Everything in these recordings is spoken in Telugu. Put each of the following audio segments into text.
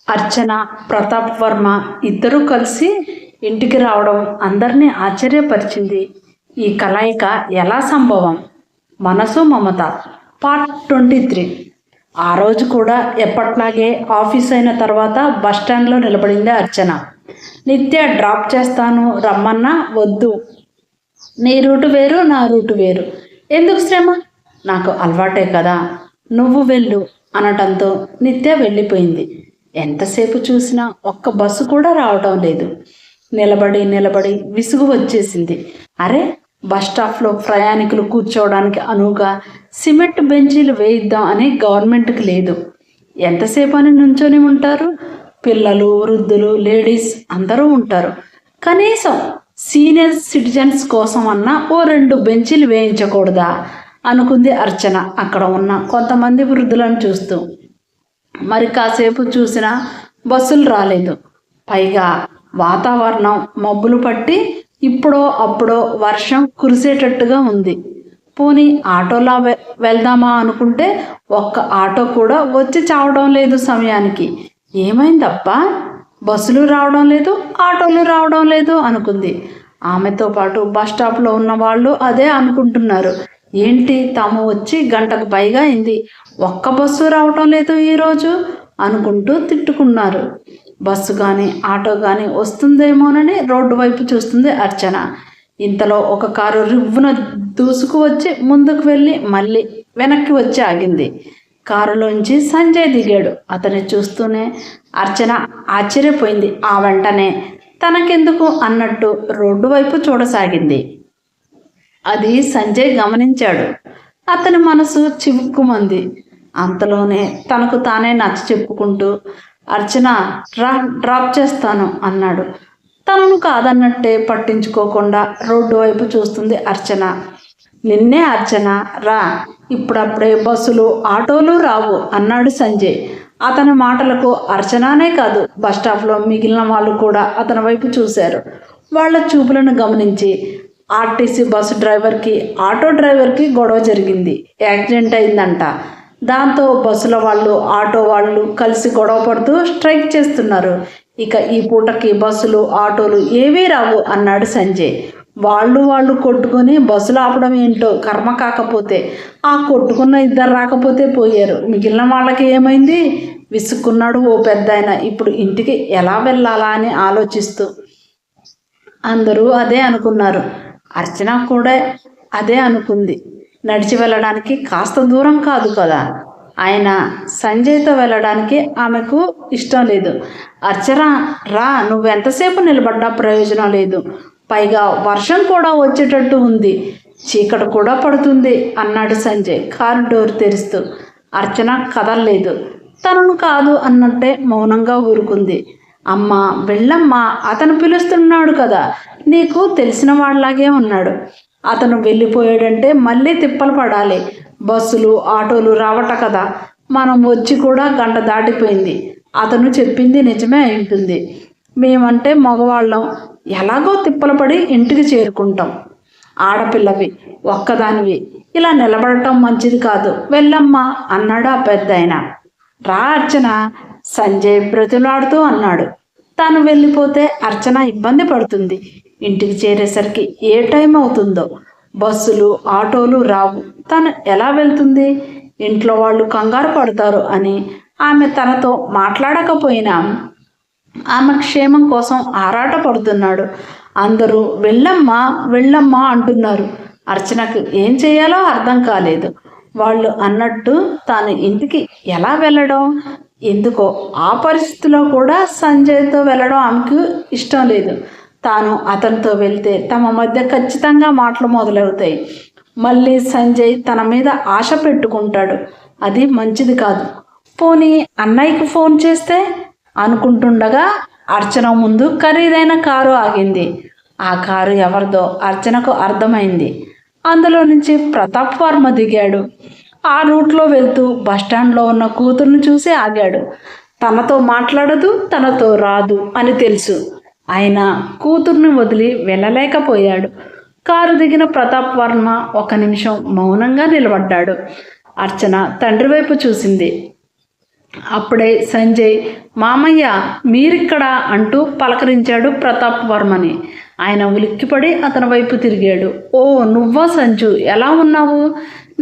అర్చన, ప్రతాప్ వర్మ ఇద్దరూ కలిసి ఇంటికి రావడం అందరినీ ఆశ్చర్యపరిచింది. ఈ కలయిక ఎలా సంభవం? మనసు మమత పార్ట్ 23. ఆ రోజు కూడా ఎప్పట్లాగే ఆఫీస్ అయిన తర్వాత బస్టాండ్లో నిలబడింది అర్చన. నిత్య డ్రాప్ చేస్తాను రమ్మన్నా వద్దు, నీ రూటు వేరు నా రూటు వేరు, ఎందుకు శ్రమ, నాకు అలవాటే కదా, నువ్వు వెళ్ళు అనటంతో నిత్య వెళ్ళిపోయింది. ఎంతసేపు చూసినా ఒక్క బస్సు కూడా రావడం లేదు. నిలబడి నిలబడి విసుగు వచ్చేసింది. అరే, బస్టాప్లో ప్రయాణికులు కూర్చోవడానికి అనువుగా సిమెంట్ బెంచీలు వేయిద్దాం అని గవర్నమెంట్కి లేదు. ఎంతసేపు అని నుంచొని ఉంటారు? పిల్లలు, వృద్ధులు, లేడీస్ అందరూ ఉంటారు. కనీసం సీనియర్ సిటిజన్స్ కోసం అన్నా ఓ 2 బెంచీలు వేయించకూడదా అనుకుంది అర్చన అక్కడ ఉన్న కొంతమంది వృద్ధులను చూస్తూ. మరి కాసేపు చూసినా బస్సులు రాలేదు. పైగా వాతావరణం మబ్బులు పట్టి ఇప్పుడో అప్పుడో వర్షం కురిసేటట్టుగా ఉంది. పోనీ ఆటోలా వెళ్దామా అనుకుంటే ఒక్క ఆటో కూడా వచ్చి చావడం లేదు సమయానికి. ఏమైందబ్బా, బస్సులు రావడం లేదు, ఆటోలు రావడం లేదు అనుకుంది. ఆమెతో పాటు బస్టాప్లో ఉన్న వాళ్ళు అదే అనుకుంటున్నారు. ఏంటి, తాము వచ్చి గంటకు పైగా అయింది, ఒక్క బస్సు రావటం లేదు ఈరోజు అనుకుంటూ తిట్టుకున్నారు. బస్సు కానీ ఆటో కానీ వస్తుందేమోనని రోడ్డు వైపు చూస్తుంది అర్చన. ఇంతలో ఒక కారు రివ్వున దూసుకు వచ్చి ముందుకు వెళ్ళి మళ్ళీ వెనక్కి వచ్చి ఆగింది. కారులోంచి సంజయ్ దిగాడు. అతన్ని చూస్తూనే అర్చన ఆశ్చర్యపోయింది. ఆ వెంటనే తనకెందుకు అన్నట్టు రోడ్డు వైపు చూడసాగింది. అది సంజయ్ గమనించాడు. అతని మనసు చివుక్కుమంది. అంతలోనే తనకు తానే నచ్చ చెప్పుకుంటూ, అర్చన రా, డ్రాప్ చేస్తాను అన్నాడు. తనను కాదన్నట్టే పట్టించుకోకుండా రోడ్డు వైపు చూస్తుంది అర్చన. నిన్నే అర్చన, రా, ఇప్పుడప్పుడే బస్సులు ఆటోలు రావు అన్నాడు సంజయ్. అతని మాటలకు అర్చననే కాదు, బస్టాప్లో మిగిలిన వాళ్ళు కూడా అతని వైపు చూశారు. వాళ్ళ చూపులను గమనించి ఆర్టీసీ బస్సు డ్రైవర్కి ఆటో డ్రైవర్కి గొడవ జరిగింది, యాక్సిడెంట్ అయిందంట. దాంతో బస్సుల వాళ్ళు ఆటో వాళ్ళు కలిసి గొడవ పడుతూ స్ట్రైక్ చేస్తున్నారు. ఇక ఈ పూటకి బస్సులు ఆటోలు ఏవీ రావు అన్నాడు సంజయ్. వాళ్ళు కొట్టుకొని బస్సులు ఆపడం ఏంటో కర్మ. కాకపోతే ఆ కొట్టుకున్న ఇద్దరు రాకపోతే పోయారు, మిగిలిన వాళ్ళకి ఏమైంది విసుక్కున్నాడు ఓ పెద్దాయన. ఇప్పుడు ఇంటికి ఎలా వెళ్ళాలా అని ఆలోచిస్తూ. అందరూ అదే అనుకున్నారు. అర్చన కూడా అదే అనుకుంది. నడిచి వెళ్ళడానికి కాస్త దూరం కాదు కదా. ఆయన సంజయ్తో వెళ్ళడానికి ఆమెకు ఇష్టం లేదు. అర్చన రా, నువ్వెంతసేపు నిలబడ్డా ప్రయోజనం లేదు. పైగా వర్షం కూడా వచ్చేటట్టు ఉంది, చీకటి కూడా పడుతుంది అన్నాడు సంజయ్ కారు డోర్ తెరుస్తూ. అర్చన కదలలేదు. తనను కాదు అన్నట్టే మౌనంగా ఊరుకుంది. అమ్మా, వెళ్ళమ్మా, అతను పిలుస్తున్నాడు కదా, నీకు తెలిసిన వాళ్ళలాగే ఉన్నాడు. అతను వెళ్ళిపోయాడంటే మళ్ళీ తిప్పలు పడాలి. బస్సులు ఆటోలు రావట కదా, మనం వచ్చి కూడా గంట దాటిపోయింది. అతను చెప్పింది నిజమే అయి ఉంటుంది. మేమంటే మగవాళ్ళం, ఎలాగో తిప్పలు పడి ఇంటికి చేరుకుంటాం. ఆడపిల్లవి, ఒక్కదానివి, ఇలా నిలబడటం మంచిది కాదు, వెళ్ళమ్మా అన్నాడు ఆ పెద్దాయన. రా అర్చన, సంజయ్ బ్రతిలాడుతూ అన్నాడు. తాను వెళ్ళిపోతే అర్చన ఇబ్బంది పడుతుంది. ఇంటికి చేరేసరికి ఏ టైం అవుతుందో. బస్సులు ఆటోలు రావు, తను ఎలా వెళ్తుంది? ఇంట్లో వాళ్ళు కంగారు పడతారు అని ఆమె తనతో మాట్లాడకపోయినా ఆమె క్షేమం కోసం ఆరాట పడుతున్నాడు. అందరూ వెళ్ళమ్మా వెళ్ళమ్మా అంటున్నారు. అర్చనకు ఏం చేయాలో అర్థం కాలేదు. వాళ్ళు అన్నట్టు తాను ఇంటికి ఎలా వెళ్ళడం? ఎందుకో ఆ పరిస్థితిలో కూడా సంజయ్తో వెళ్ళడం ఆమెకు ఇష్టం లేదు. తాను అతనితో వెళ్తే తమ మధ్య ఖచ్చితంగా మాటలు మొదలవుతాయి. మళ్ళీ సంజయ్ తన మీద ఆశ పెట్టుకుంటాడు. అది మంచిది కాదు. పోనీ అన్నయ్యకి ఫోన్ చేస్తే అనుకుంటుండగా అర్చన ముందు ఖరీదైన కారు ఆగింది. ఆ కారు ఎవరిదో అర్చనకు అర్థమైంది. అందులో నుంచి ప్రతాప్ వర్మ దిగాడు. ఆ రూట్లో వెళ్తూ బస్టాండ్లో ఉన్న కూతుర్ని చూసి ఆగాడు. తనతో మాట్లాడదు, తనతో రాదు అని తెలుసు. అయినా కూతుర్ని వదిలి వెళ్ళలేకపోయాడు. కారు దిగిన ప్రతాప్ వర్మ 1 నిమిషం మౌనంగా నిలబడ్డాడు. అర్చన తండ్రి వైపు చూసింది. అప్పుడే సంజయ్ మామయ్య మీరిక్కడ అంటూ పలకరించాడు ప్రతాప్ వర్మని. ఆయన ఉలిక్కిపడి అతని వైపు తిరిగాడు. ఓ నువ్వా సంజు, ఎలా ఉన్నావు,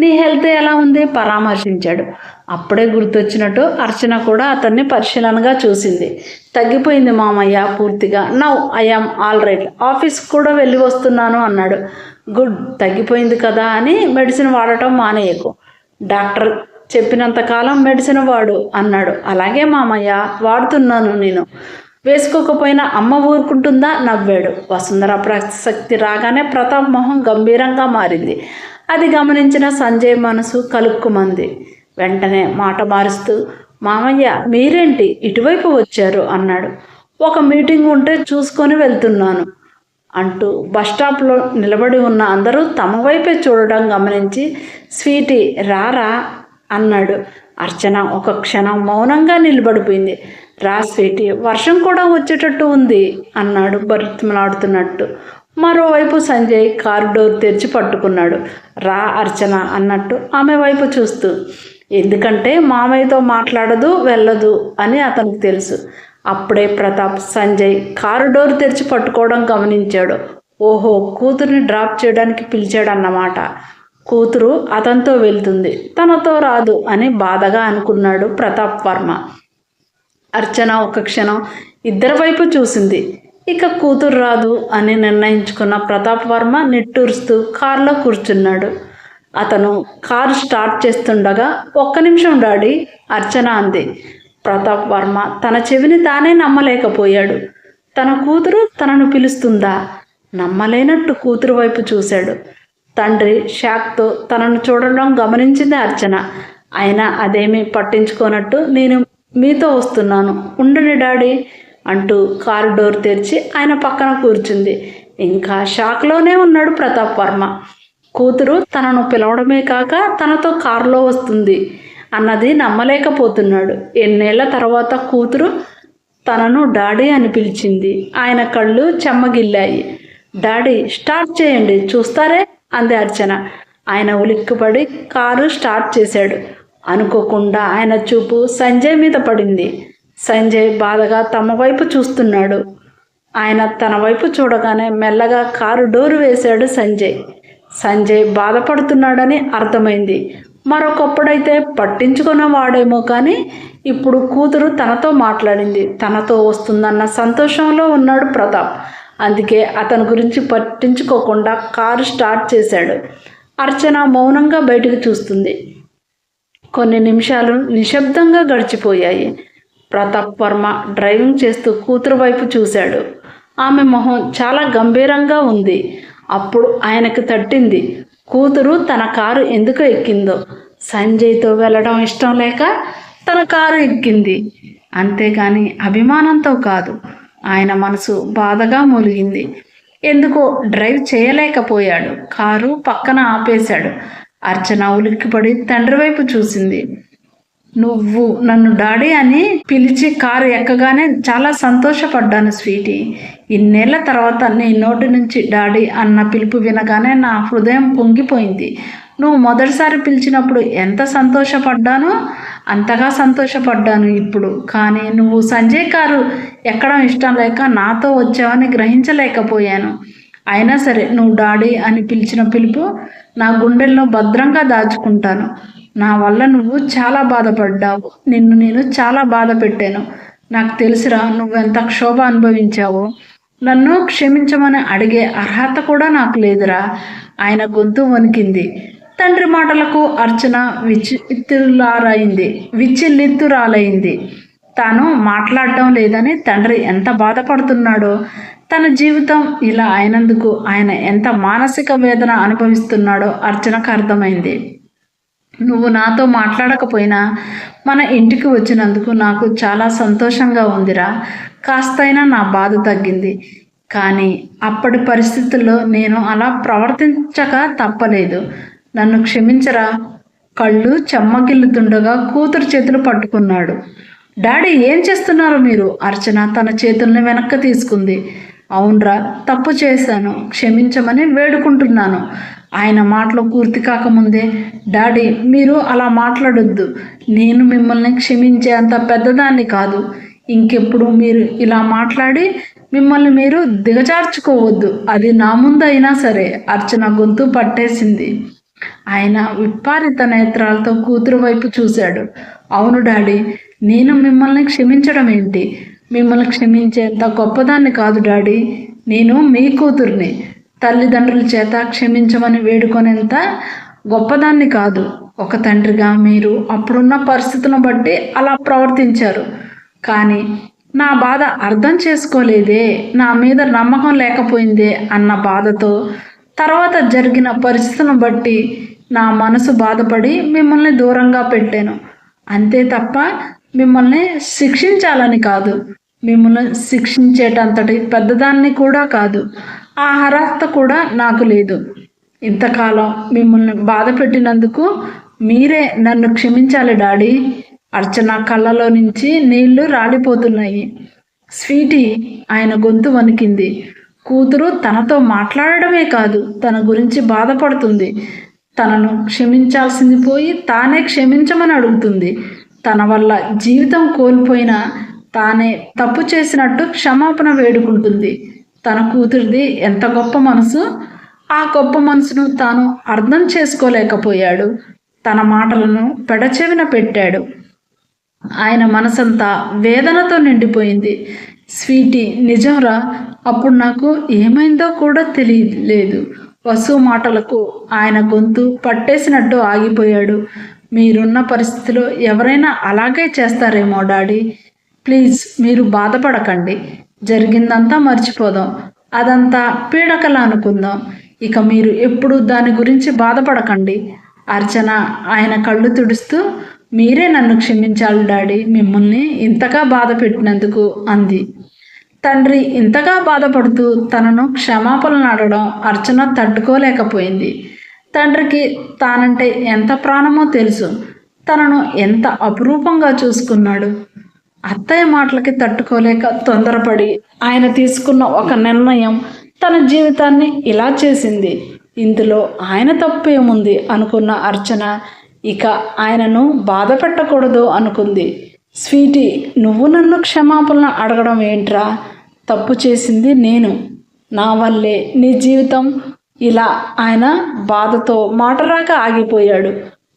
నీ హెల్త్ ఎలా ఉంది పరామర్శించాడు. అప్పుడే గుర్తొచ్చినట్టు అర్చన కూడా అతన్ని పరిశీలనగా చూసింది. తగ్గిపోయింది మామయ్య పూర్తిగా, నౌ ఐఆమ్ ఆల్ రైట్, ఆఫీస్కి కూడా వెళ్ళి వస్తున్నాను అన్నాడు. గుడ్, తగ్గిపోయింది కదా అని మెడిసిన్ వాడటం మానేయకు, డాక్టర్ చెప్పినంతకాలం మెడిసిన్ వాడు అన్నాడు. అలాగే మామయ్య, వాడుతున్నాను నేను. వేసుకోకపోయినా అమ్మ ఊరుకుంటుందా నవ్వాడు. వసుంధర ప్రసక్తి రాగానే ప్రతాప్ మొహం గంభీరంగా మారింది. అది గమనించిన సంజయ్ మనసు కలుక్కుమంది. వెంటనే మాట మారుస్తూ మామయ్య మీరేంటి ఇటువైపు వచ్చారు అన్నాడు. ఒక మీటింగ్ ఉంటే చూసుకొని వెళ్తున్నాను అంటూ బస్టాప్లో నిలబడి ఉన్న అందరూ తమ వైపే చూడడం గమనించి స్వీటీ రారా అన్నాడు. అర్చన ఒక క్షణం మౌనంగా నిలబడిపోయింది. రా స్వీటీ, వర్షం కూడా వచ్చేటట్టు ఉంది అన్నాడు బరితమలాడుతున్నట్టు. మరోవైపు సంజయ్ కారు డోర్ తెరిచి పట్టుకున్నాడు. రా అర్చన అన్నట్టు ఆమె వైపు చూస్తూ. ఎందుకంటే మామయ్యతో మాట్లాడదు వెళ్ళదు అని అతనికి తెలుసు. అప్పుడే ప్రతాప్ సంజయ్ కారు డోర్ తెరిచి పట్టుకోవడం గమనించాడు. ఓహో, కూతుర్ని డ్రాప్ చేయడానికి పిలిచాడన్నమాట. కూతురు అతనితో వెళ్తుంది, తనతో రాదు అని బాధగా అనుకున్నాడు ప్రతాప్ వర్మ. అర్చన ఒక క్షణం ఇద్దరి వైపు చూసింది. ఇక కూతురు రాదు అని నిర్ణయించుకున్న ప్రతాప్ వర్మ నిట్టూరుస్తూ కారులో కూర్చున్నాడు. అతను కారు స్టార్ట్ చేస్తుండగా ఒక్క నిమిషం డాడీ అర్చన అంది. ప్రతాప్ వర్మ తన చెవిని తానే నమ్మలేకపోయాడు. తన కూతురు తనను పిలుస్తుందా? నమ్మలేనట్టు కూతురు వైపు చూశాడు. తండ్రి షాక్తో తనను చూడడం గమనించింది అర్చన. అయినా అదేమీ పట్టించుకోనట్టు నేను మీతో వస్తున్నాను, ఉండండి డాడీ అంటూ కారు డోర్ తెరిచి ఆయన పక్కన కూర్చుంది. ఇంకా షాక్లోనే ఉన్నాడు ప్రతాప్ వర్మ. కూతురు తనను పిలవడమే కాక తనతో కారులో వస్తుంది అన్నది నమ్మలేకపోతున్నాడు. ఎన్నేళ్ల తర్వాత కూతురు తనను డాడీ అని పిలిచింది. ఆయన కళ్ళు చెమ్మగిల్లాయి. డాడీ స్టార్ట్ చేయండి చూస్తారే అంది అర్చన. ఆయన ఉలిక్కిపడి కారు స్టార్ట్ చేశాడు. అనుకోకుండా ఆయన చూపు సంజయ్ మీద పడింది. సంజయ్ బాధగా తమ వైపు చూస్తున్నాడు. ఆయన తన వైపు చూడగానే మెల్లగా కారు డోరు వేశాడు సంజయ్. సంజయ్ బాధపడుతున్నాడని అర్థమైంది. మరొకప్పుడైతే పట్టించుకున్నవాడేమో కానీ ఇప్పుడు కూతురు తనతో మాట్లాడింది, తనతో వస్తుందన్న సంతోషంలో ఉన్నాడు ప్రతాప్. అందుకే అతని గురించి పట్టించుకోకుండా కారు స్టార్ట్ చేశాడు. అర్చన మౌనంగా బయటకు చూస్తుంది. కొన్ని నిమిషాలు నిశ్శబ్దంగా గడిచిపోయాయి. ప్రతాప్ వర్మ డ్రైవింగ్ చేస్తూ కూతురు వైపు చూశాడు. ఆమె మొహం చాలా గంభీరంగా ఉంది. అప్పుడు ఆయనకు తట్టింది. కూతురు తన కారు ఎందుకు ఎక్కిందో. సంజయ్తో వెళ్ళడం ఇష్టం లేక తన కారు ఎక్కింది, అంతేగాని అభిమానంతో కాదు. ఆయన మనసు బాధగా మూలిగింది. ఎందుకో డ్రైవ్ చేయలేకపోయాడు. కారు పక్కన ఆపేశాడు. అర్చన ఉలిక్కిపడి తండ్రి వైపు చూసింది. నువ్వు నన్ను డాడీ అని పిలిచి కారు ఎక్కగానే చాలా సంతోషపడ్డాను స్వీటీ. ఇన్నేళ్ల తర్వాత నీ నోటి నుంచి డాడీ అన్న పిలుపు వినగానే నా హృదయం పొంగిపోయింది. నువ్వు మొదటిసారి పిలిచినప్పుడు ఎంత సంతోషపడ్డానో అంతగా సంతోషపడ్డాను ఇప్పుడు. కానీ నువ్వు సంజయ్ కారు ఎక్కడం ఇష్టం లేక నాతో వచ్చావని గ్రహించలేకపోయాను. అయినా సరే నువ్వు డాడీ అని పిలిచిన పిలుపు నా గుండెల్లో భద్రంగా దాచుకుంటాను. నా వల్ల నువ్వు చాలా బాధపడ్డావు. నిన్ను నేను చాలా బాధ పెట్టాను. నాకు తెలుసురా నువ్వెంత క్షోభ అనుభవించావో. నన్ను క్షమించమని అడిగే అర్హత కూడా నాకు లేదురా. ఆయన గొంతు వణికింది. తండ్రి మాటలకు అర్చన విచ్చిల్లిత్తురాలైంది. తాను మాట్లాడటం లేదని తండ్రి ఎంత బాధపడుతున్నాడో, తన జీవితం ఇలా అయినందుకు ఆయన ఎంత మానసిక వేదన అనుభవిస్తున్నాడో అర్చనకు అర్థమైంది. నువ్వు నాతో మాట్లాడకపోయినా మన ఇంటికి వచ్చినందుకు నాకు చాలా సంతోషంగా ఉందిరా. కాస్తైనా నా బాధ తగ్గింది. కానీ అప్పటి పరిస్థితుల్లో నేను అలా ప్రవర్తించక తప్పలేదు. నన్ను క్షమించరా. కళ్ళు చెమ్మగిల్లుతుండగా కూతురు చేతులు పట్టుకున్నాడు. డాడీ ఏం చేస్తున్నారు మీరు? అర్చన తన చేతుల్ని వెనక్కి తీసుకుంది. అవునరా, తప్పు చేశాను, క్షమించమని వేడుకుంటున్నాను. ఆయన మాటలు పూర్తి కాకముందే, డాడీ మీరు అలా మాట్లాడొద్దు, నేను మిమ్మల్ని క్షమించే అంత పెద్దదాన్ని కాదు. ఇంకెప్పుడు మీరు ఇలా మాట్లాడి మిమ్మల్ని మీరు దిగజార్చుకోవద్దు, అది నా ముందైనా సరే. అర్చన గొంతు పట్టేసింది. ఆయన విప్పారిత నేత్రాలతో కూతురు వైపు చూశాడు. అవును డాడీ, నేను మిమ్మల్ని క్షమించడం ఏంటి? మిమ్మల్ని క్షమించేంత గొప్పదాన్ని కాదు డాడీ. నేను మీ కూతుర్ని. తల్లిదండ్రుల చేత క్షమించమని వేడుకొనేంత గొప్పదాన్ని కాదు. ఒక తండ్రిగా మీరు అప్పుడున్న పరిస్థితులను బట్టి అలా ప్రవర్తించారు. కానీ నా బాధ అర్థం చేసుకోలేదే, నా మీద నమ్మకం లేకపోయిందే అన్న బాధతో తర్వాత జరిగిన పరిస్థితులను బట్టి నా మనసు బాధపడి మిమ్మల్ని దూరంగా పెట్టాను. అంతే తప్ప మిమ్మల్ని శిక్షించాలని కాదు. మిమ్మల్ని శిక్షించేటంతటి పెద్దదాన్ని కూడా కాదు. ఆ అర్హత కూడా నాకు లేదు. ఇంతకాలం మిమ్మల్ని బాధ పెట్టినందుకు మీరే నన్ను క్షమించాలి డాడీ. అర్చన కళ్ళలో నుంచి నీళ్లు రాలిపోతున్నాయి. స్వీటీ, ఆయన గొంతు వణికింది. కూతురు తనతో మాట్లాడడమే కాదు, తన గురించి బాధపడుతుంది. తనను క్షమించాల్సింది పోయి తానే క్షమించమని అడుగుతుంది. తన వల్ల జీవితం కోల్పోయిన తానే తప్పు చేసినట్టు క్షమాపణ వేడుకుంటుంది. తన కూతురిది ఎంత గొప్ప మనసు! ఆ గొప్ప మనసును తాను అర్థం చేసుకోలేకపోయాడు. తన మాటలను పెడచెవిన పెట్టాడు. ఆయన మనసంతా వేదనతో నిండిపోయింది. స్వీటీ, నిజంరా, అప్పుడు నాకు ఏమైందో కూడా తెలియలేదు. వసు మాటలకు ఆయన గొంతు పట్టేసినట్టు ఆగిపోయాడు. మీరున్న పరిస్థితిలో ఎవరైనా అలాగే చేస్తారేమో డాడీ. ప్లీజ్ మీరు బాధపడకండి. జరిగిందంతా మర్చిపోదాం. అదంతా పీడకల అనుకుందాం. ఇక మీరు ఎప్పుడు దాని గురించి బాధపడకండి. అర్చన ఆయన కళ్ళు తుడుస్తూ, మీరే నన్ను క్షమించాలి డాడీ, మిమ్మల్ని ఇంతగా బాధ పెట్టినందుకు అంది. తండ్రి ఇంతగా బాధపడుతూ తనను క్షమాపణలు అడగడం అర్చన తట్టుకోలేకపోయింది. తండ్రికి తానంటే ఎంత ప్రాణమో తెలుసు. తనను ఎంత అపురూపంగా చూసుకున్నాడు. అత్తయ్య మాటలకి తట్టుకోలేక తొందరపడి ఆయన తీసుకున్న ఒక నిర్ణయం తన జీవితాన్ని ఇలా చేసింది. ఇందులో ఆయన తప్పేముంది అనుకున్న అర్చన ఇక ఆయనను బాధ పెట్టకూడదు అనుకుంది. స్వీటీ, నువ్వు నన్ను క్షమాపణ అడగడం ఏంట్రా? తప్పు చేసింది నేను. నా వల్లే నీ జీవితం ఇలా. ఆయన బాధతో మాట రాక ఆగిపోయాడు.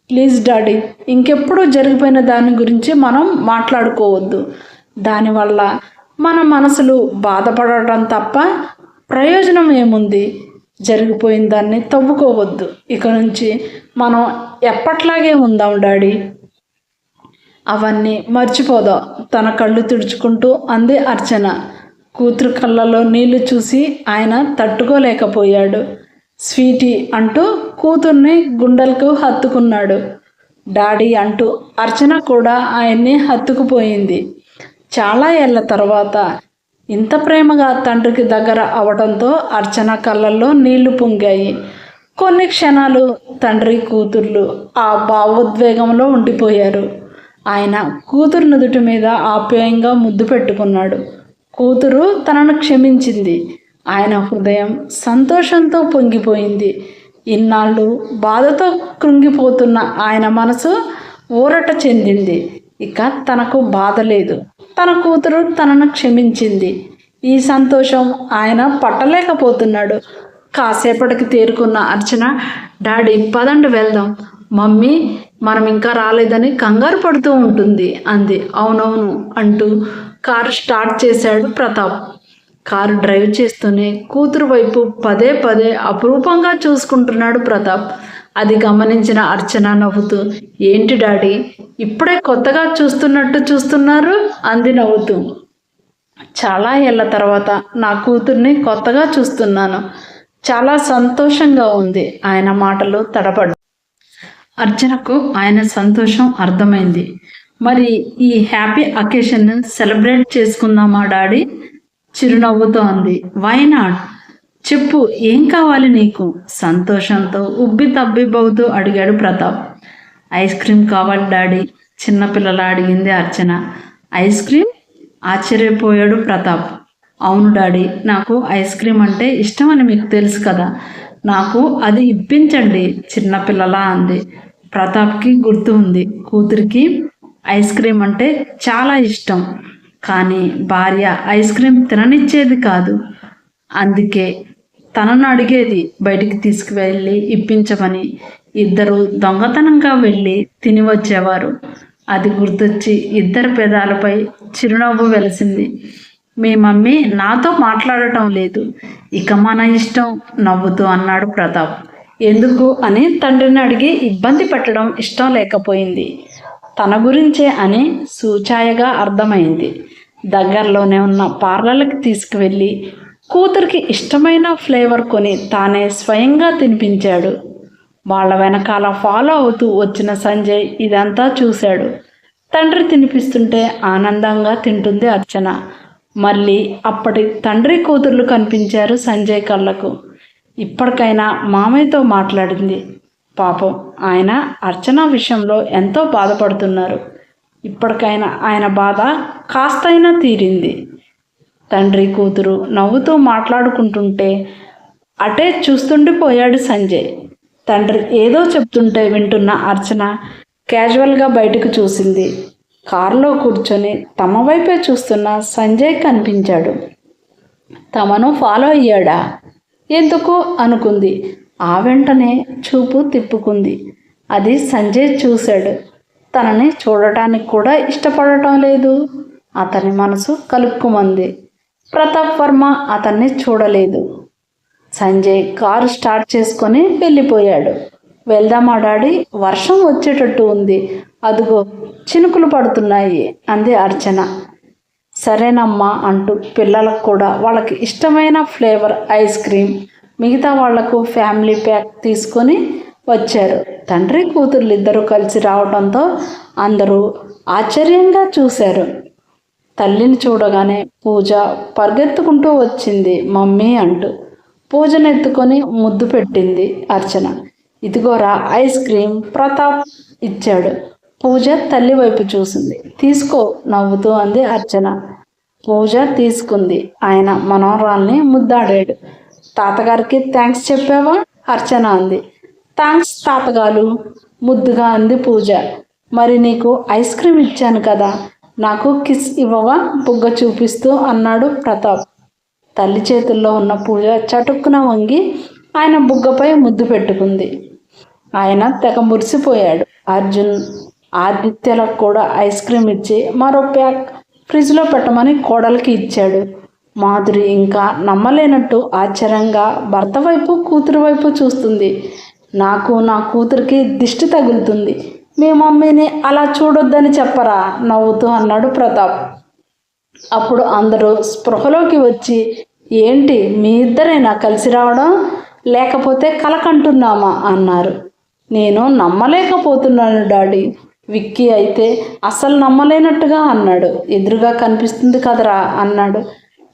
ప్లీజ్ డాడీ, ఇంకెప్పుడు జరిగిపోయిన దాని గురించి మనం మాట్లాడుకోవద్దు. దానివల్ల మన మనసులు బాధపడటం తప్ప ప్రయోజనం ఏముంది? జరిగిపోయిన దాన్ని తవ్వుకోవద్దు. ఇక నుంచి మనం ఎప్పట్లాగే ఉందాం డాడీ. అవన్నీ మర్చిపోదాం. తన కళ్ళు తుడుచుకుంటూ అంది అర్చన. కూతురు కళ్ళలో నీళ్లు చూసి ఆయన తట్టుకోలేకపోయాడు. స్వీటీ అంటూ కూతుర్ని గుండెలకు హత్తుకున్నాడు. డాడీ అంటూ అర్చన కూడా ఆయన్ని హత్తుకుపోయింది. చాలా ఏళ్ల తర్వాత ఇంత ప్రేమగా తండ్రికి దగ్గర అవడంతో అర్చన కళ్ళల్లో నీళ్లు పొంగాయి. కొన్ని క్షణాలు తండ్రి కూతుర్లు ఆ భావోద్వేగంలో ఉండిపోయారు. ఆయన కూతురు నుదుటి మీద ఆప్యాయంగా ముద్దు పెట్టుకున్నాడు. కూతురు తనను క్షమించింది. ఆయన హృదయం సంతోషంతో పొంగిపోయింది. ఇన్నాళ్ళు బాధతో కృంగిపోతున్న ఆయన మనసు ఊరట చెందింది. ఇక తనకు బాధ లేదు. తన కూతురు తనను క్షమించింది. ఈ సంతోషం ఆయన పట్టలేకపోతున్నాడు. కాసేపటికి తేరుకున్న అర్చన, డాడీ పదండి వెళ్దాం. మమ్మీ మనం ఇంకా రాలేదని కంగారు పడుతూ ఉంటుంది అంది. అవునవును అంటూ కారు స్టార్ట్ చేశాడు ప్రతాప్. కారు డ్రైవ్ చేస్తూనే కూతురు వైపు పదే పదే అపురూపంగా చూసుకుంటున్నాడు ప్రతాప్. అది గమనించిన అర్చన నవ్వుతూ, ఏంటి డాడీ ఇప్పుడే కొత్తగా చూస్తున్నట్టు చూస్తున్నారు అంది నవ్వుతూ. చాలా ఏళ్ల తర్వాత నా కూతుర్ని కొత్తగా చూస్తున్నాను. చాలా సంతోషంగా ఉంది. ఆయన మాటలు తడబడ్డాయి. అర్చనకు ఆయన సంతోషం అర్థమైంది. మరి ఈ హ్యాపీ అకేషన్ సెలబ్రేట్ చేసుకుందామా డాడీ? చిరునవ్వుతో అంది. Why not? చెప్పు, ఏం కావాలి నీకు? సంతోషంతో ఉబ్బి తబ్బిబ్బవుతూ అడిగాడు ప్రతాప్. ఐస్ క్రీమ్ కావాలి డాడీ, చిన్నపిల్లలా అడిగింది అర్చన. Ice cream? ఆశ్చర్యపోయాడు ప్రతాప్. అవును డాడీ, నాకు ఐస్ క్రీమ్ అంటే ఇష్టమని మీకు తెలుసు కదా. నాకు అది ఇప్పించండి చిన్నపిల్లలా అంది. ప్రతాప్కి గుర్తు ఉంది, కూతురికి ఐస్ క్రీమ్ అంటే చాలా ఇష్టం. కానీ భార్య ఐస్ క్రీమ్ తిననిచ్చేది కాదు. అందుకే తనను అడిగేది బయటికి తీసుకువెళ్ళి ఇప్పించమని. ఇద్దరు దొంగతనంగా వెళ్ళి తిని వచ్చేవారు. అది గుర్తొచ్చి ఇద్దరి పెదాలపై చిరునవ్వు వెలిసింది. మీ మమ్మీ నాతో మాట్లాడటం లేదు, ఇక మన ఇష్టం నవ్వుతూ అన్నాడు ప్రతాప్. ఎందుకు అని తండ్రిని అడిగి ఇబ్బంది పెట్టడం ఇష్టం లేకపోయింది. తన గురించే అని సూచాయగా అర్థమైంది. దగ్గరలోనే ఉన్న పార్లర్కి తీసుకువెళ్ళి కూతురికి ఇష్టమైన ఫ్లేవర్ కొని తానే స్వయంగా తినిపించాడు. వాళ్ళ వెనకాల ఫాలో అవుతూ వచ్చిన సంజయ్ ఇదంతా చూశాడు. తండ్రి తినిపిస్తుంటే ఆనందంగా తింటుంది అర్చన. మళ్ళీ అప్పటి తండ్రి కూతుర్లు కనిపించారు సంజయ్ కళ్ళకు. ఇప్పటికైనా మామయ్యతో మాట్లాడింది. పాపం ఆయన అర్చన విషయంలో ఎంతో బాధపడుతున్నారు. ఇప్పటికైనా ఆయన బాధ కాస్తైనా తీరింది. తండ్రి కూతురు నవ్వుతూ మాట్లాడుకుంటుంటే అటే చూస్తుండిపోయాడు సంజయ్. తండ్రి ఏదో చెప్తుంటే వింటున్న అర్చన క్యాజువల్గా బయటకు చూసింది. కారులో కూర్చొని తమ వైపే చూస్తున్న సంజయ్ కనిపించాడు. తమను ఫాలో అయ్యాడా ఎందుకు అనుకుంది. ఆ వెంటనే చూపు తిప్పుకుంది. అది సంజయ్ చూశాడు. తనని చూడటానికి కూడా ఇష్టపడటం లేదు. అతని మనసు కలుక్కుమంది. ప్రతాప్ వర్మ అతన్ని చూడలేదు. సంజయ్ కారు స్టార్ట్ చేసుకొని వెళ్ళిపోయాడు. వెళ్దామా డాడీ, వర్షం వచ్చేటట్టు ఉంది, అదుగో చినుకులు పడుతున్నాయి అంది అర్చన. సరేనమ్మా అంటూ పిల్లలకు కూడా వాళ్ళకి ఇష్టమైన ఫ్లేవర్ ఐస్ క్రీమ్, మిగతా వాళ్లకు ఫ్యామిలీ ప్యాక్ తీసుకొని వచ్చారు. తండ్రి కూతుర్లు ఇద్దరు కలిసి రావడంతో అందరూ ఆశ్చర్యంగా చూశారు. తల్లిని చూడగానే పూజ పరిగెత్తుకుంటూ వచ్చింది మమ్మీ అంటూ. పూజను ఎత్తుకొని ముద్దు పెట్టింది అర్చన. ఇదిగోరా ఐస్ క్రీమ్ ప్రతాప్ ఇచ్చాడు. పూజ తల్లి వైపు చూసింది. తీసుకో నవ్వుతూ అంది అర్చన. పూజ తీసుకుంది. ఆయన మనోహరాల్ని ముద్దాడాడు. తాతగారికి థ్యాంక్స్ చెప్పావా అర్చన అంది. థ్యాంక్స్ తాతగారు ముద్దుగా అంది పూజ. మరి నీకు ఐస్ క్రీమ్ ఇచ్చాను కదా, నాకు కిస్ ఇవ్వవా బుగ్గ చూపిస్తూ అన్నాడు ప్రతాప్. తల్లి చేతుల్లో ఉన్న పూజ చటుక్కున వంగి ఆయన బుగ్గపై ముద్దు పెట్టుకుంది. ఆయన తెగ మురిసిపోయాడు. అర్జున్ ఆదిత్యలకు కూడా ఐస్ క్రీమ్ ఇచ్చి మరో ప్యాక్ ఫ్రిడ్జ్లో పెట్టమని కోడలికి ఇచ్చాడు. మాధురి ఇంకా నమ్మలేనట్టు ఆశ్చర్యంగా భర్త వైపు కూతురు వైపు చూస్తుంది. నాకు నా కూతురికి దిష్టి తగులుతుంది, మీ మమ్మీని అలా చూడొద్దని చెప్పరా నవ్వుతూ అన్నాడు ప్రతాప్. అప్పుడు అందరూ స్పృహలోకి వచ్చి, ఏంటి మీ ఇద్దరైనా కలిసి రావడం, లేకపోతే కలకంటున్నామా అన్నారు. నేను నమ్మలేకపోతున్నాను డాడీ. విక్కీ అయితే అస్సలు నమ్మలేనట్టుగా అన్నాడు. ఎదురుగా కనిపిస్తుంది కదరా అన్నాడు.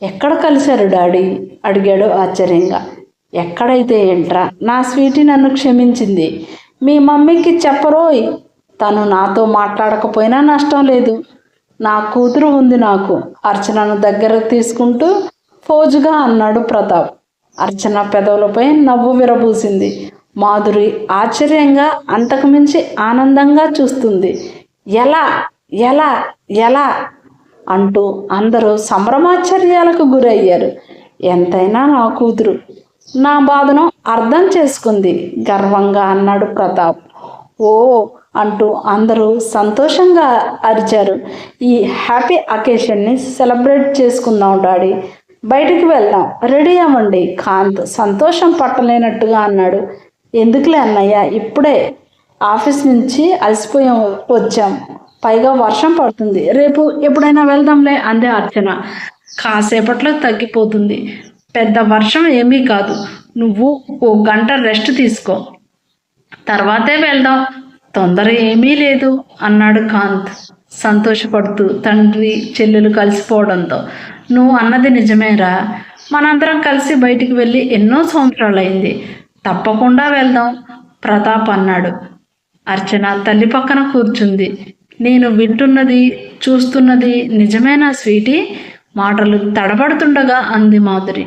ఎక్కడ కలిశారు డాడీ అడిగాడు ఆశ్చర్యంగా. ఎక్కడైతే ఏంట్రా, నా స్వీటీ నన్ను క్షమించింది, మీ మమ్మీకి చెప్పరోయ్. తను నాతో మాట్లాడకపోయినా నష్టం లేదు, నా కూతురు ఉంది నాకు. అర్చనను దగ్గరకు తీసుకుంటూ ఫోజుగా అన్నాడు ప్రతాప్. అర్చన పెదవులపై నవ్వు విరబూసింది. మాధురి ఆశ్చర్యంగా అంతకుమించి ఆనందంగా చూస్తుంది. ఎలా ఎలా ఎలా అంటూ అందరూ సంభ్రమాశ్చర్యాలకు గురయ్యారు. ఎంతైనా నా కూతురు నా బాధను అర్థం చేసుకుంది గర్వంగా అన్నాడు ప్రతాప్. ఓ అంటూ అందరూ సంతోషంగా అరిచారు. ఈ హ్యాపీ అకేషన్ని సెలబ్రేట్ చేసుకుందాం డాడీ, బయటికి వెళ్దాం, రెడీ అవ్వండి. కాంత్ సంతోషం పట్టలేనట్టుగా అన్నాడు. ఎందుకులే అన్నయ్య, ఇప్పుడే ఆఫీస్ నుంచి అలసిపోయి వచ్చాం, పైగా వర్షం పడుతుంది, రేపు ఎప్పుడైనా వెళ్దాంలే అందే అర్చన. కాసేపట్లో తగ్గిపోతుంది, పెద్ద వర్షం ఏమీ కాదు, నువ్వు ఓ గంట రెస్ట్ తీసుకో, తర్వాతే వెళ్దాం, తొందర ఏమీ లేదు అన్నాడు కాంత్ సంతోషపడుతూ తండ్రి చెల్లెలు కలిసిపోవడంతో. నువ్వు అన్నది నిజమేరా, మనందరం కలిసి బయటికి వెళ్ళి ఎన్నో సంవత్సరాలైంది, తప్పకుండా వెళ్దాం ప్రతాప్ అన్నాడు. అర్చన తల్లి పక్కన కూర్చుంది. నేను వింటున్నది చూస్తున్నది నిజమేనా స్వీటీ, మాటలు తడబడుతుండగా అంది మాధురి.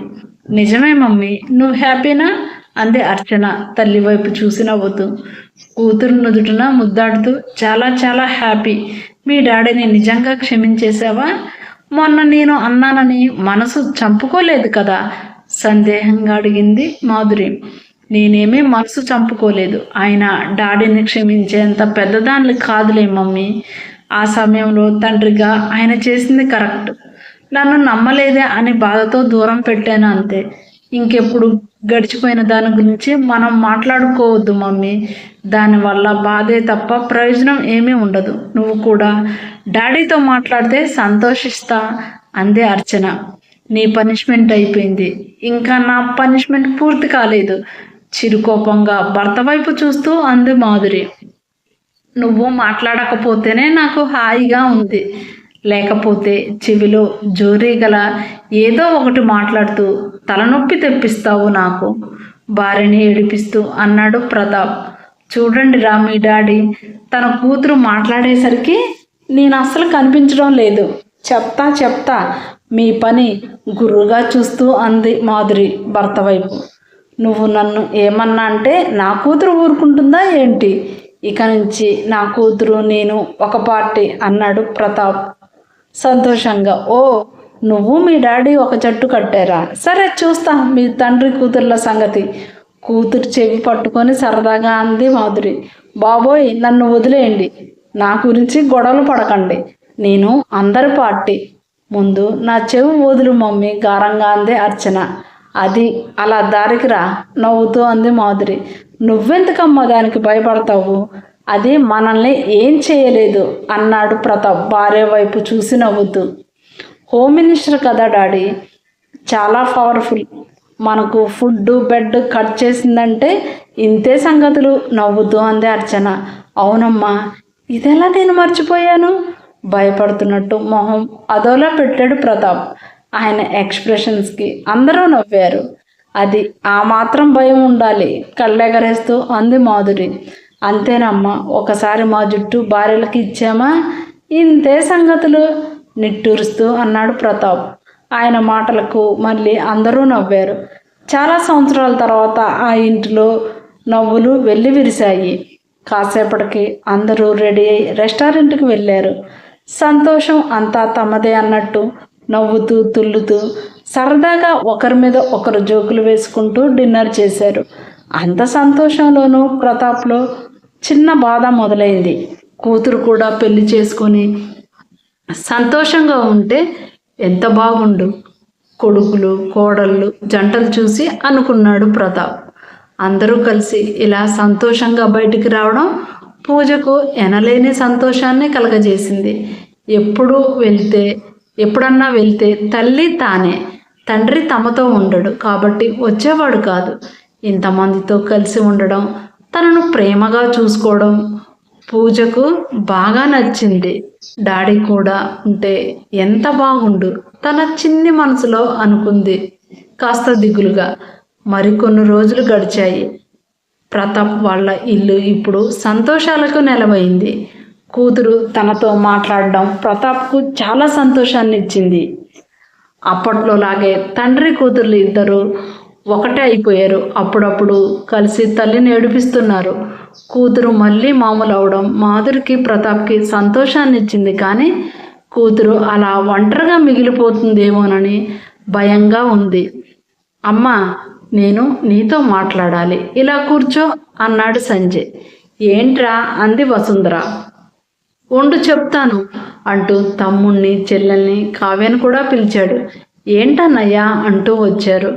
నిజమే మమ్మీ, నువ్వు హ్యాపీనా అంది అర్చన తల్లి వైపు చూసి నవ్వుతూ. కూతురు నుదుటిన ముద్దాడుతూ, చాలా చాలా హ్యాపీ. మీ డాడీని నిజంగా క్షమించేశావా? మొన్న నేను అన్నానని మనసు చంపుకోలేదు కదా? సందేహంగా అడిగింది మాధురి. నేనేమీ మనసు చంపుకోలేదు. ఆయన డాడీని క్షమించేంత పెద్దదాన్ని కాదులే మమ్మీ. ఆ సమయంలో తండ్రిగా ఆయన చేసింది కరెక్ట్. నన్ను నమ్మలేదే అని బాధతో దూరం పెట్టాను అంతే. ఇంకెప్పుడు గడిచిపోయిన దాని గురించి మనం మాట్లాడుకోవద్దు మమ్మీ. దానివల్ల బాధే తప్ప ప్రయోజనం ఏమీ ఉండదు. నువ్వు కూడా డాడీతో మాట్లాడితే సంతోషిస్తా అందే అర్చన. నీ పనిష్మెంట్ అయిపోయింది, ఇంకా నా పనిష్మెంట్ పూర్తి కాలేదు. చిరుకోపంగా భర్త వైపు చూస్తూ అంది మాధురి. నువ్వు మాట్లాడకపోతేనే నాకు హాయిగా ఉంది, లేకపోతే చెవిలో జోరీ గల ఏదో ఒకటి మాట్లాడుతూ తలనొప్పి తెప్పిస్తావు నాకు, భార్యని ఏడిపిస్తూ అన్నాడు ప్రతాప్. చూడండి రా, మీ డాడీ తన కూతురు మాట్లాడేసరికి నేను అస్సలు కనిపించడం లేదు. చెప్తా మీ పని గుర్రుగా చూస్తూ అంది మాధురి భర్త వైపు. నువ్వు నన్ను ఏమన్నా అంటే నా కూతురు ఊరుకుంటుందా ఏంటి? ఇక నుంచి నా కూతురు నేను ఒక పార్టీ అన్నాడు ప్రతాప్ సంతోషంగా. ఓ, నువ్వు మీ డాడీ ఒక జట్టు కట్టారా? సరే చూస్తా మీ తండ్రి కూతుర్ల సంగతి. కూతురు చెవి పట్టుకొని సరదాగా అంది మాధురి. బాబోయ్, నన్ను వదిలేయండి, నా గురించి గొడవలు పడకండి, నేను అందరి పార్టీ. ముందు నా చెవి వదులు మమ్మీ గారంగా అంది అర్చన. అది అలా దారికి రా నవ్వుతూ అంది మాధురి. నువ్వెందుకమ్మా దానికి భయపడతావు? అది మనల్ని ఏం చేయలేదు అన్నాడు ప్రతాప్ భార్య వైపు చూసి నవ్వుతూ. హోమ్ మినిస్టర్ కదా డాడీ, చాలా పవర్ఫుల్. మనకు ఫుడ్ బెడ్ కట్ చేసిందంటే ఇంతే సంగతులు నవ్వుతూ అంది అర్చన. అవునమ్మా, ఇదెలా నేను మర్చిపోయాను? భయపడుతున్నట్టు మొహం అదోలా పెట్టాడు ప్రతాప్. ఆయన ఎక్స్ప్రెషన్స్కి అందరూ నవ్వారు. అది ఆ మాత్రం భయం ఉండాలి కళ్ళెగరేస్తూ అంది మాధురి. అంతేనమ్మా, ఒకసారి మా జుట్టు భార్యలకి ఇచ్చామా ఇంతే సంగతులు నిట్టూరుస్తూ అన్నాడు ప్రతాప్. ఆయన మాటలకు మళ్ళీ అందరూ నవ్వారు. చాలా సంవత్సరాల తర్వాత ఆ ఇంటిలో నవ్వులు వెళ్ళి విరిశాయి. కాసేపటికి అందరూ రెడీ అయి రెస్టారెంట్కి వెళ్ళారు. సంతోషం అంతా తమదే అన్నట్టు నవ్వుతూ తుల్లుతూ సరదాగా ఒకరి మీద ఒకరు జోకులు వేసుకుంటూ డిన్నర్ చేశారు. అంత సంతోషంలోనూ ప్రతాప్లో చిన్న బాధ మొదలైంది. కూతురు కూడా పెళ్లి చేసుకొని సంతోషంగా ఉంటే ఎంత బాగుండు, కొడుకులు కోడళ్ళు జంటలు చూసి అనుకున్నాడు ప్రతాప్. అందరూ కలిసి ఇలా సంతోషంగా బయటికి రావడం పూజకు ఎనలేని సంతోషాన్ని కలగజేసింది. ఎప్పుడన్నా వెళ్తే తల్లి తానే, తండ్రి తమతో ఉండడు కాబట్టి వచ్చేవాడు కాదు. ఇంతమందితో కలిసి ఉండడం, తనను ప్రేమగా చూసుకోవడం పూజకు బాగా నచ్చింది. డాడీ కూడా ఉంటే ఎంత బాగుండు తన చిన్ని మనసులో అనుకుంది కాస్త దిగులుగా. మరికొన్ని రోజులు గడిచాయి. ప్రతాప్ వాళ్ళ ఇల్లు ఇప్పుడు సంతోషాలకు నెలవైంది. కూతురు తనతో మాట్లాడడం ప్రతాప్కు చాలా సంతోషాన్ని ఇచ్చింది. అప్పట్లోలాగే తండ్రి కూతుర్లు ఇద్దరు ఒకటే అయిపోయారు. అప్పుడప్పుడు కలిసి తల్లిని ఏడిపిస్తున్నారు. కూతురు మళ్ళీ మామూలు అవడం మాధురికి ప్రతాప్కి సంతోషాన్ని ఇచ్చింది. కానీ కూతురు అలా ఒంటరిగా మిగిలిపోతుందేమోనని భయంగా ఉంది. అమ్మా, నేను నీతో మాట్లాడాలి, ఇలా కూర్చో అన్నాడు సంజయ్. ఏంట్రా అంది వసుంధర. ఉండు చెప్తాను అంటూ తమ్ముణ్ణి చెల్లెల్ని కావ్యను కూడా పిలిచాడు. ఏంటన్నయ్యా అంటూ వచ్చారు.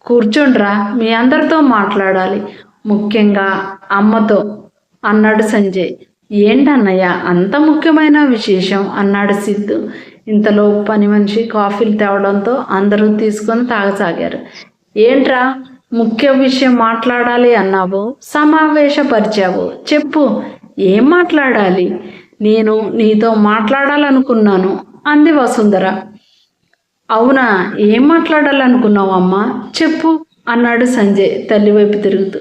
కూర్చోండ్రా, మీ అందరితో మాట్లాడాలి, ముఖ్యంగా అమ్మతో అన్నాడు సంజయ్. ఏంటన్నయ్య అంత ముఖ్యమైన విశేషం అన్నాడు సిద్ధు. ఇంతలో పని మనిషి కాఫీలు తేవడంతో అందరూ తీసుకొని తాగసాగారు. ఏంట్రా ముఖ్య విషయం మాట్లాడాలి అన్నావు, సమావేశపరిచావు, చెప్పు ఏం మాట్లాడాలి? నేను నీతో మాట్లాడాలనుకున్నాను అంది వసుంధర. అవునా, ఏం మాట్లాడాలనుకున్నావు అమ్మా, చెప్పు అన్నాడు సంజయ్ తల్లి వైపు తిరుగుతూ.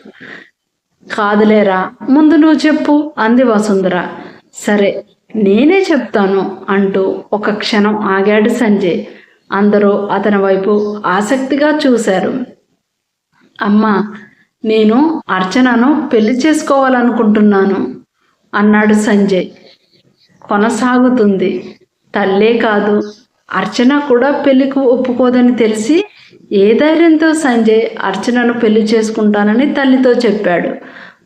కాదులేరా, ముందు నువ్వు చెప్పు అంది వసుంధర. సరే నేనే చెప్తాను అంటూ ఒక క్షణం ఆగాడు సంజయ్. అందరూ అతని వైపు ఆసక్తిగా చూశారు. అమ్మా, నేను అర్చనను పెళ్లి చేసుకోవాలనుకుంటున్నాను అన్నాడు సంజయ్. కొనసాగుతుంది. తల్లే కాదు, అర్చన కూడా పెళ్లికి ఒప్పుకోదని తెలిసి ఏ ధైర్యంతో సంజయ్ అర్చనను పెళ్లి చేసుకుంటానని తల్లితో చెప్పాడు.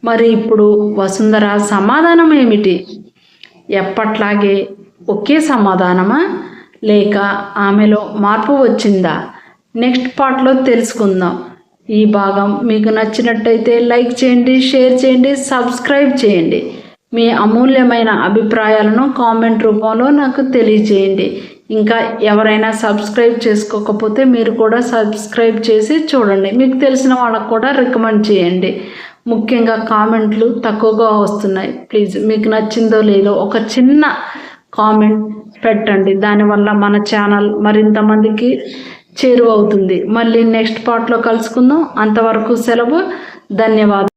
మరి ఇప్పుడు వసుంధర సమాధానం ఏమిటి? ఎప్పట్లాగే ఒకే సమాధానమా, లేక ఆమెలో మార్పు వచ్చిందా? నెక్స్ట్ పార్ట్లో తెలుసుకుందాం. ఈ భాగం మీకు నచ్చినట్టయితే లైక్ చేయండి, షేర్ చేయండి, సబ్స్క్రైబ్ చేయండి. మీ అమూల్యమైన అభిప్రాయాలను కామెంట్ రూపంలో నాకు తెలియజేయండి. ఇంకా ఎవరైనా సబ్స్క్రైబ్ చేసుకోకపోతే మీరు కూడా సబ్స్క్రైబ్ చేసి చూడండి. మీకు తెలిసిన వాళ్ళకు కూడా రికమెండ్ చేయండి. ముఖ్యంగా కామెంట్లు తక్కువగా వస్తున్నాయి. ప్లీజ్ మీకు నచ్చిందో లేదో ఒక చిన్న కామెంట్ పెట్టండి. దానివల్ల మన ఛానల్ మరింతమందికి చేరువవుతుంది. మళ్ళీ నెక్స్ట్ పార్ట్లో కలుసుకుందాం. అంతవరకు సెలవు. ధన్యవాదాలు.